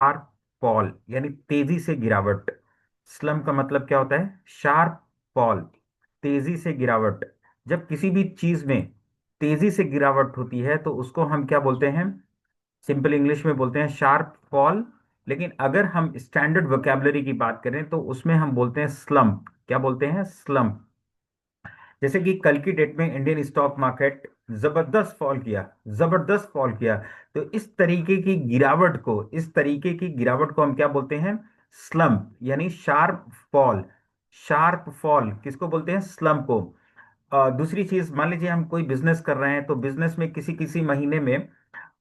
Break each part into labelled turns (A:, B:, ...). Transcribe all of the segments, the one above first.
A: Sharp fall यानी तेजी से गिरावट। स्लम का मतलब क्या होता है? शार्प फॉल, तेजी से गिरावट। जब किसी भी चीज में तेजी से गिरावट होती है तो उसको हम क्या बोलते हैं? सिंपल इंग्लिश में बोलते हैं शार्प फॉल। लेकिन अगर हम स्टैंडर्ड वोकेबलरी की बात करें तो उसमें हम बोलते हैं स्लम्प। क्या बोलते हैं? स्लम्प। जैसे कि कल की डेट में इंडियन स्टॉक मार्केट जबरदस्त फॉल किया, जबरदस्त फॉल किया। तो इस तरीके की गिरावट को हम क्या बोलते हैं? स्लम्प यानी शार्प फॉल। शार्प फॉल किसको बोलते हैं? स्लम्प को। दूसरी चीज, मान लीजिए हम कोई बिजनेस कर रहे हैं तो बिजनेस में किसी किसी महीने में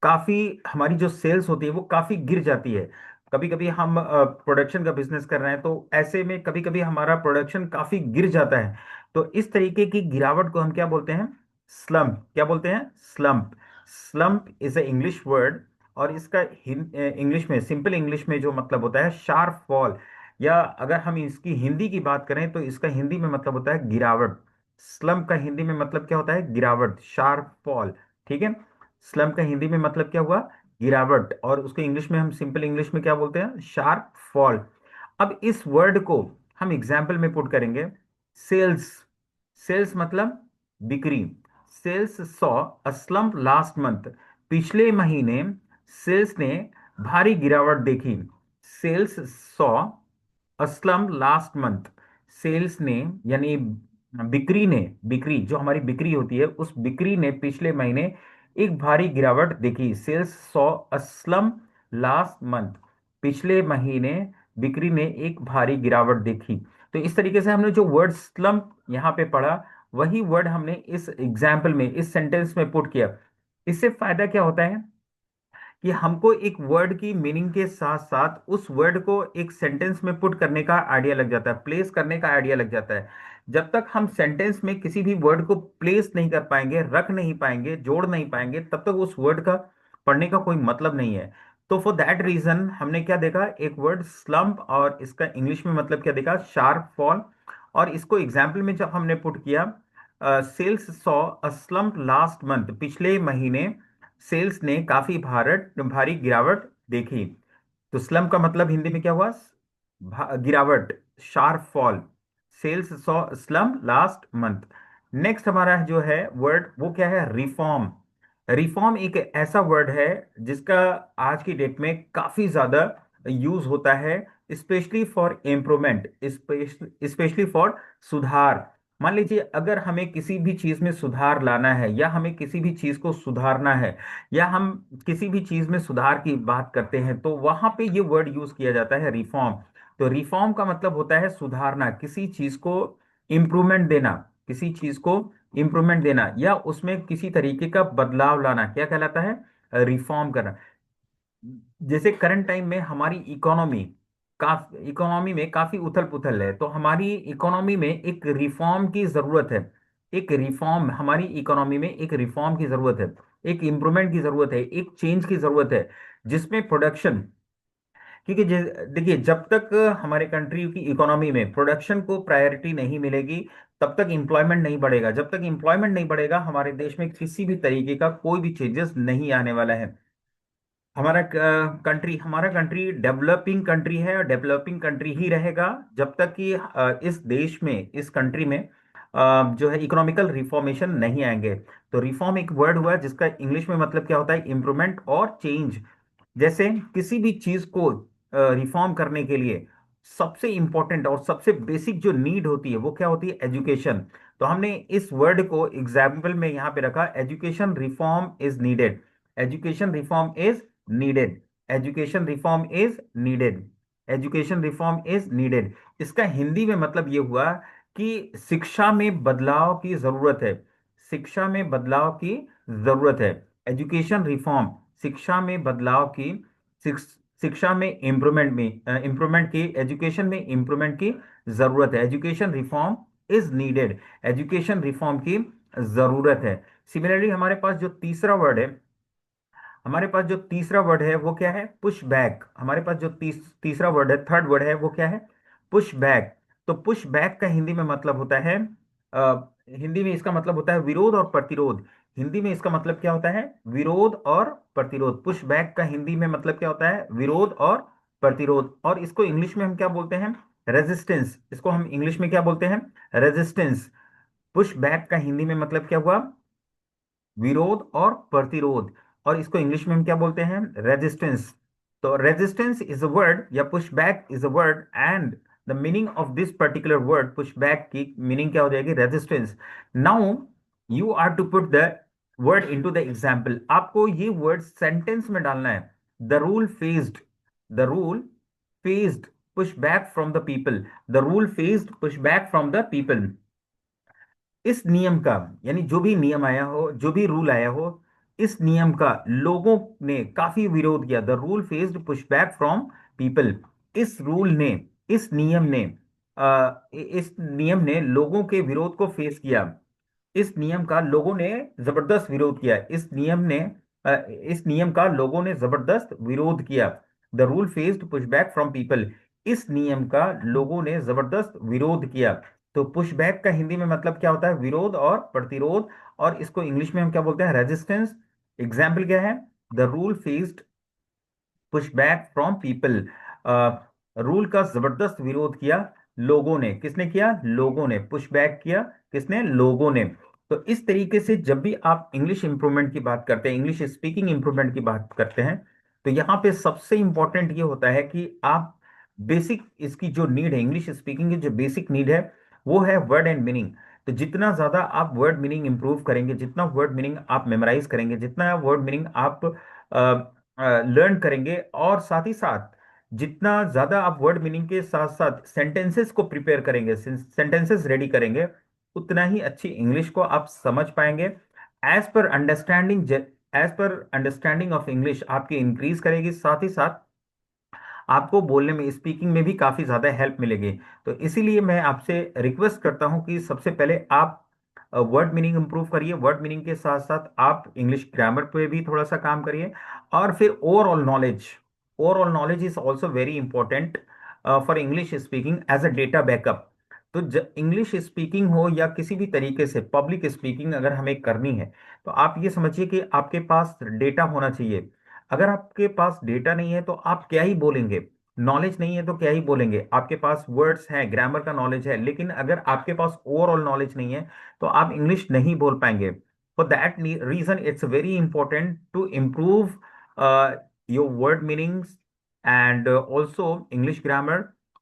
A: काफी हमारी जो सेल्स होती है वो काफी गिर जाती है। कभी कभी हम प्रोडक्शन का बिजनेस कर रहे हैं तो ऐसे में कभी कभी हमारा प्रोडक्शन काफी गिर जाता है। तो इस तरीके की गिरावट को हम क्या बोलते हैं? स्लम्प। क्या बोलते हैं? Slump. Slump is a English word. और इसका इंग्लिश में, सिंपल इंग्लिश में जो मतलब होता है शार्प फॉल। या अगर हम इसकी हिंदी की बात करें तो इसका हिंदी में मतलब होता है गिरावट। स्लम्प का हिंदी में मतलब क्या होता है? गिरावट, शार्प फॉल। ठीक है। स्लम का हिंदी में मतलब क्या हुआ? गिरावट। और उसको इंग्लिश में हम सिंपल इंग्लिश में क्या बोलते हैं? Sharp fall. अब इस वर्ड को हम एग्जाम्पल में पुट करेंगे। सेल्स। सेल्स मतलब बिक्री। Sales saw a slump last month. पिछले महीने सेल्स ने भारी गिरावट देखी। Sales saw a slump last month. Sales ने यानी बिक्री जो हमारी बिक्री होती है उस बिक्री ने पिछले महीने एक भारी गिरावट देखी। Sales saw a slump last month. पिछले महीने बिक्री ने एक भारी गिरावट देखी। तो इस तरीके से हमने जो वर्ड स्लम्प यहाँ पे पढ़ा, वही वर्ड हमने इस एग्जाम्पल में, इस सेंटेंस में पुट किया। इससे फायदा क्या होता है कि हमको एक वर्ड की मीनिंग के साथ साथ उस वर्ड को एक सेंटेंस में पुट करने का आइडिया लग जाता है, प्लेस करने का आइडिया लग जाता है। जब तक हम सेंटेंस में किसी भी वर्ड को प्लेस नहीं कर पाएंगे, रख नहीं पाएंगे, जोड़ नहीं पाएंगे, तब तक उस वर्ड का पढ़ने का कोई मतलब नहीं है। तो फॉर दैट रीजन हमने क्या देखा? एक वर्ड स्लम्प और इसका इंग्लिश में मतलब क्या देखा? Sharp fall. और इसको एग्जाम्पल में जब हमने पुट किया, sales saw a slump last month, पिछले महीने सेल्स ने काफी भारी गिरावट देखी। तो स्लम का मतलब हिंदी में क्या हुआ? गिरावट, sharp fall. Sales saw slump last month. Next हमारा जो है वर्ड वो क्या है? रिफॉर्म। रिफॉर्म एक ऐसा वर्ड है जिसका आज की डेट में काफी ज्यादा यूज होता है, specially for improvement, specially for सुधार। मान लीजिए अगर हमें किसी भी चीज में सुधार लाना है या हमें किसी भी चीज को सुधारना है या हम किसी भी चीज में सुधार की बात करते हैं तो वहां पे ये वर्ड यूज किया जाता है, रिफॉर्म। तो रिफॉर्म का मतलब होता है सुधारना, किसी चीज को इम्प्रूवमेंट देना, किसी चीज को इम्प्रूवमेंट देना या उसमें किसी तरीके का बदलाव लाना, क्या कहलाता है? रिफॉर्म करना। जैसे करंट टाइम में हमारी इकोनॉमी में काफी उथल पुथल है, तो हमारी इकोनॉमी में एक रिफॉर्म की जरूरत है। एक रिफॉर्म, हमारी इकोनॉमी में एक रिफॉर्म की जरूरत है, एक इम्प्रूवमेंट की जरूरत है, एक चेंज की जरूरत है, जिसमें प्रोडक्शन, क्योंकि देखिए जब तक हमारे कंट्री की इकोनॉमी में प्रोडक्शन को प्रायोरिटी नहीं मिलेगी तब तक इंप्लॉयमेंट नहीं बढ़ेगा। जब तक इंप्लॉयमेंट नहीं बढ़ेगा हमारे देश में किसी भी तरीके का कोई भी चेंजेस नहीं आने वाला है। हमारा कंट्री डेवलपिंग कंट्री है और डेवलपिंग कंट्री ही रहेगा जब तक कि इस देश में, इस कंट्री में जो है इकोनॉमिकल रिफॉर्मेशन नहीं आएंगे। तो रिफॉर्म एक वर्ड हुआ जिसका इंग्लिश में मतलब क्या होता है? इम्प्रूवमेंट और चेंज। जैसे किसी भी चीज को रिफॉर्म करने के लिए सबसे इंपॉर्टेंट और सबसे बेसिक जो नीड होती है वो क्या होती है? एजुकेशन। तो हमने इस वर्ड को एग्जाम्पल में यहां पे रखा, education reform is needed. Education reform is needed. Education reform is needed. Education reform is needed. इसका हिंदी में मतलब ये हुआ कि शिक्षा में बदलाव की जरूरत है। शिक्षा में बदलाव की जरूरत है। एजुकेशन रिफॉर्म, शिक्षा में बदलाव की, शिक्षा में इम्प्रूवमेंट की, एजुकेशन में इम्प्रूवमेंट की जरूरत है। Education reform is needed. Education reform की जरूरत है। सिमिलरली हमारे पास जो तीसरा वर्ड है वो क्या है? Push back. हमारे पास जो तीसरा वर्ड है, थर्ड वर्ड है, वो क्या है? Push back. तो पुश बैक का हिंदी में मतलब होता है, हिंदी में इसका मतलब होता है विरोध और प्रतिरोध। हिंदी में इसका मतलब क्या होता है? विरोध और प्रतिरोध। पुश बैक का हिंदी में मतलब क्या होता है? विरोध और प्रतिरोध। और इसको इंग्लिश में हम क्या बोलते हैं? रेजिस्टेंस। इसको हम इंग्लिश में क्या बोलते हैं? रेजिस्टेंस। पुश बैक का हिंदी में मतलब क्या हुआ? विरोध और प्रतिरोध। और इसको इंग्लिश में हम क्या बोलते हैं? रेजिस्टेंस। तो रेजिस्टेंस इज अ वर्ड या push back is a word, and the meaning of this particular word push back की मीनिंग क्या हो जाएगी? Resistance. Now you are to put the word into the example. आपको ये word sentence में डालना है। The rule faced, the rule faced push back from the people, the rule faced push back from the people. इस नियम का, यानी जो भी नियम आया हो, जो भी रूल आया हो, इस नियम का लोगों ने काफी विरोध किया। The rule faced pushback from people. इस रूल ने, इस नियम ने, इस नियम ने लोगों के विरोध को फेस किया। इस नियम का लोगों ने जबरदस्त विरोध किया। इस नियम का लोगों ने जबरदस्त विरोध किया। The rule faced pushback from people. इस नियम का लोगों ने जबरदस्त विरोध किया। तो पुशबैक का हिंदी में मतलब क्या होता है? विरोध और प्रतिरोध। और इसको इंग्लिश में हम क्या बोलते हैं? रेजिस्टेंस। एग्जाम्पल क्या है? The rule faced push back from people. Rule का जबरदस्त विरोध किया लोगों ने। किसने किया? लोगों ने। पुश बैक किया किसने? लोगों ने। तो इस तरीके से जब भी आप इंग्लिश इंप्रूवमेंट की बात करते हैं, इंग्लिश स्पीकिंग इंप्रूवमेंट की बात करते हैं, तो यहाँ पे सबसे इंपॉर्टेंट ये होता है कि आप बेसिक, इसकी जो नीड है, इंग्लिश स्पीकिंग की जो बेसिक नीड है, वो है वर्ड एंड मीनिंग। तो जितना ज्यादा आप वर्ड मीनिंग इंप्रूव करेंगे, जितना वर्ड मीनिंग आप मेमोराइज करेंगे, जितना वर्ड मीनिंग आप लर्न करेंगे, और साथ ही साथ जितना ज्यादा आप वर्ड मीनिंग के साथ साथ सेंटेंसेस को प्रिपेयर करेंगे, सेंटेंसेस रेडी करेंगे, उतना ही अच्छी इंग्लिश को आप समझ पाएंगे। As per understanding of English आपकी इंक्रीज करेगी। साथ ही साथ आपको बोलने में, स्पीकिंग में भी काफी ज्यादा हेल्प मिलेगी। तो इसीलिए मैं आपसे रिक्वेस्ट करता हूं कि सबसे पहले आप वर्ड मीनिंग इंप्रूव करिए। वर्ड मीनिंग के साथ साथ आप इंग्लिश ग्रामर पे भी थोड़ा सा काम करिए। और फिर overall knowledge is also very important for English speaking as a data backup. तो इंग्लिश स्पीकिंग हो या किसी भी तरीके से पब्लिक स्पीकिंग अगर हमें करनी है, तो आप ये समझिए कि आपके पास डेटा होना चाहिए। अगर आपके पास डेटा नहीं है तो आप क्या ही बोलेंगे? नॉलेज नहीं है तो क्या ही बोलेंगे? आपके पास वर्ड्स हैं, ग्रामर का नॉलेज है, लेकिन अगर आपके पास ओवरऑल नॉलेज नहीं है तो आप इंग्लिश नहीं बोल पाएंगे। For that reason it's very important to improve your word meanings and also English grammar,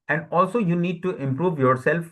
A: and also you need to improve yourself